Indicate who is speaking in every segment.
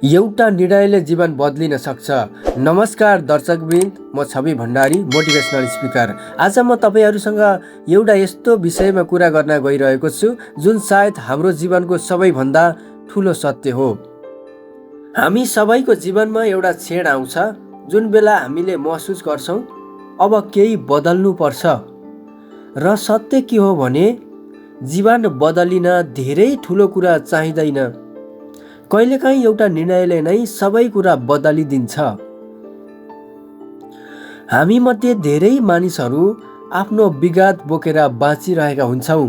Speaker 1: एउटा निर्णयले जीवन बदलिन सक्छ। नमस्कार दर्शकवृन्द, म छवि भण्डारी, मोटिभेसनल स्पिकर। आज म तपाईहरुसँग एउटा यस्तो विषयमा कुरा गर्न गइरहेको छु जुन सायद हाम्रो जीवनको सबैभन्दा ठूलो सत्य हो। हामी सबैको जीवनमा एउटा क्षण आउँछ जुन बेला हामीले महसुस गर्छौं अब केही बदल्नु पर्छ। र सत्य के हो भने जीवन बदलिन धेरै ठूलो कुरा चाहिँदैन। कहिलेकाहीँ एउटा निर्णयले नै सबै कुरा बदलिदिन्छ। हामी मध्ये धेरै मानिसहरू आफ्नो विगत बोकेर बाँचिरहेका हुन्छौं।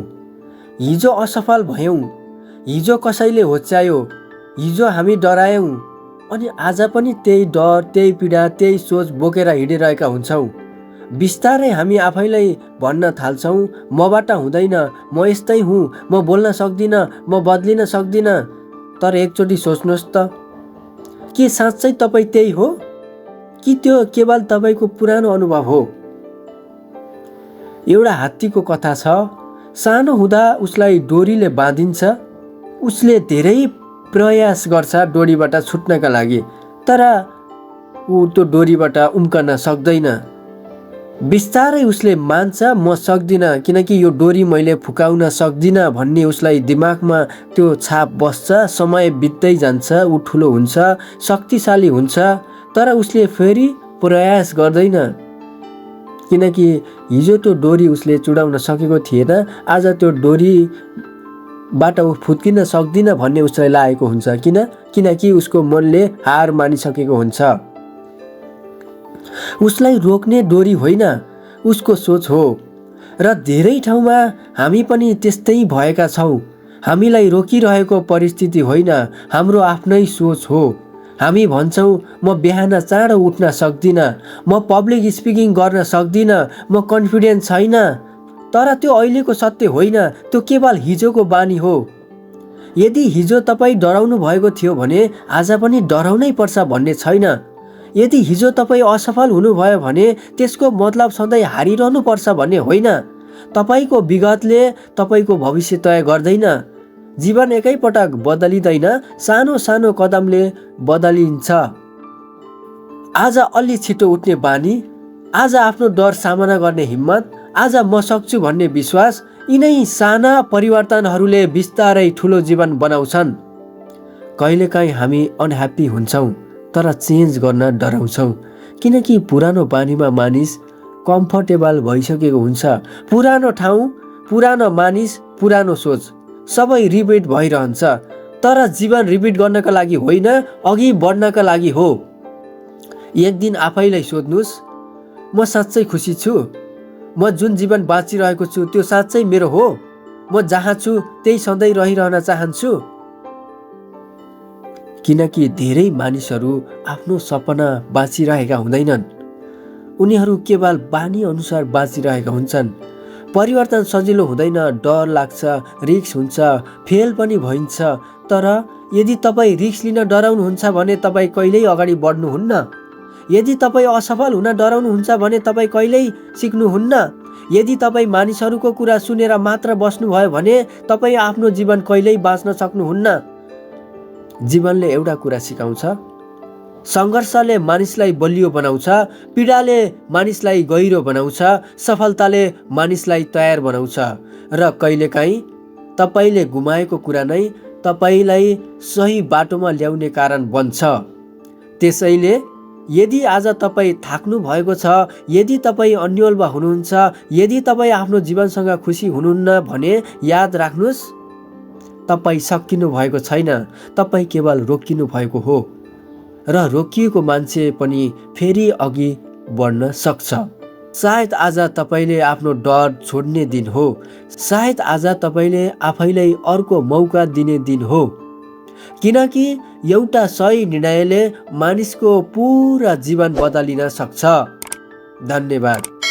Speaker 1: हिजो असफल भयौं, हिजो कसैले होच्यायो, हिजो हामी डरायौं अनि आज पनि त्यही डर, त्यही पीडा, त्यही सोच बोकेर हिँडिरहेका हुन्छौं। बिस्तारै हामी आफैलाई भन्न थाल्छौं, मबाट हुँदैन, म यस्तै हुँ, म बोल्न सक्दिन, म बदलिन सक्दिन। तर एकचोटि सोच्नुहोस् त, के साँच्चै तपाई त्यही हो कि त्यो केवल तपाईको पुरानो अनुभव हो? एउटा हात्तीको कथा छ। सानो हुँदा उसलाई डोरीले बाँधिन्छ। उसले धेरै प्रयास गर्छ डोरीबाट छुट्नका लागि, तर ऊ त्यो डोरीबाट उम्कन सक्दैन। बिस्तारै उसले मान्छ, म सक्दिन, किनकि यो डोरी मैले फुकाउन सक्दिन भन्ने उसलाई दिमागमा त्यो छाप बस्छ। समय बित्दै जान्छ, ऊ ठुलो हुन्छ, शक्तिशाली हुन्छ, तर उसले फेरि प्रयास गर्दैन, किनकि हिजो त्यो डोरी उसले चुडाउन सकेको थिएन। आज त्यो डोरीबाट ऊ फुत्किन सक्दिन भन्ने उसलाई लागेको हुन्छ। किनकि उसको मनले हार मानिसकेको हुन्छ। उसलाई रोक्ने डोरी होइन, उसको सोच हो। र धेरै ठाउँमा हामी पनि त्यस्तै भएका छौं। हामीलाई रोकिरहेको परिस्थिति होइन, हाम्रो आफ्नै सोच हो। हामी भन्छौं, म बिहान चाँडो उठ्न सक्दिन, म पब्लिक स्पिकिङ गर्न सक्दिन, म कन्फिडेन्ट छैन। तर त्यो अहिलेको सत्य होइन, त्यो केवल हिजोको बानी हो। यदि हिजो तपाई डराउनु भएको थियो भने आज पनि डराउनै पर्छ भन्ने छैन। यदि हिजो तपाई असफल हुनुभयो भने त्यसको मतलब सधैँ हारिरहनु पर्छ भन्ने होइन। तपाईको विगतले तपाईको भविष्य तय गर्दैन। जीवन एकैपटक बदलिँदैन, सानो सानो कदमले बदलिन्छ। आज अलि छिटो उठ्ने बानी, आज आफ्नो डर सामना गर्ने हिम्मत, आज म सक्छु भन्ने विश्वास, यिनै साना परिवर्तनहरूले बिस्तारै ठुलो जीवन बनाउँछन्। कहिलेकाहीँ हामी अनह्याप्पी हुन्छौं, तर चेन्ज गर्न डराउँछौं, किनकि पुरानो बानीमा मानिस कम्फर्टेबल भइसकेको हुन्छ। पुरानो ठाउँ, पुरानो मानिस, पुरानो सोच सबै रिपिट भइरहन्छ। तर जीवन रिपिट गर्नका लागि होइन, अघि बढ्नका लागि हो। एक दिन आफैलाई सोध्नुस्, म साँच्चै खुसी छु? म जुन जीवन बाँचिरहेको छु त्यो साँच्चै मेरो हो? म जहाँ छु त्यही सधैँ रहिरहन चाहन्छु? किनकि धेरै मानिसहरू आफ्नो सपना बाँचिरहेका हुँदैनन्, उनीहरू केवल बानी अनुसार बाँचिरहेका हुन्छन्। परिवर्तन सजिलो हुँदैन, डर लाग्छ, रिस्क हुन्छ, फेल पनि भइन्छ। तर यदि तपाईँ रिस्क लिन डराउनुहुन्छ भने तपाईँ कहिल्यै अगाडि बढ्नुहुन्न। यदि तपाईँ असफल हुन डराउनुहुन्छ भने तपाईँ कहिल्यै सिक्नुहुन्न। यदि तपाईँ मानिसहरूको कुरा सुनेर मात्र बस्नुभयो भने तपाईँ आफ्नो जीवन कहिल्यै बाँच्न सक्नुहुन्न। जीवनले एउटा कुरा सिकाउँछ, सङ्घर्षले मानिसलाई बलियो बनाउँछ, पीडाले मानिसलाई गहिरो बनाउँछ, सफलताले मानिसलाई तयार बनाउँछ। र कहिलेकाहीँ तपाईले गुमाएको कुरा नै तपाईलाई सही बाटोमा ल्याउने कारण बन्छ। त्यसैले यदि आज तपाईँ थाक्नु भएको छ, यदि तपाईँ अन्योलमा हुनुहुन्छ, यदि तपाईँ आफ्नो जीवनसँग खुसी हुनुहुन्न भने याद राख्नुस्, तपाईँ सकिनु भएको छैन, तपाईँ केवल रोकिनु भएको हो। र रोकिएको मान्छे पनि फेरि अघि बढ्न सक्छ। सायद आज तपाईले आफ्नो डर छोड्ने दिन हो। सायद आज तपाईले आफैलाई अर्को मौका दिने दिन हो। किनकि एउटा सही निर्णयले मानिसको पुरा जीवन बदलिन सक्छ। धन्यवाद।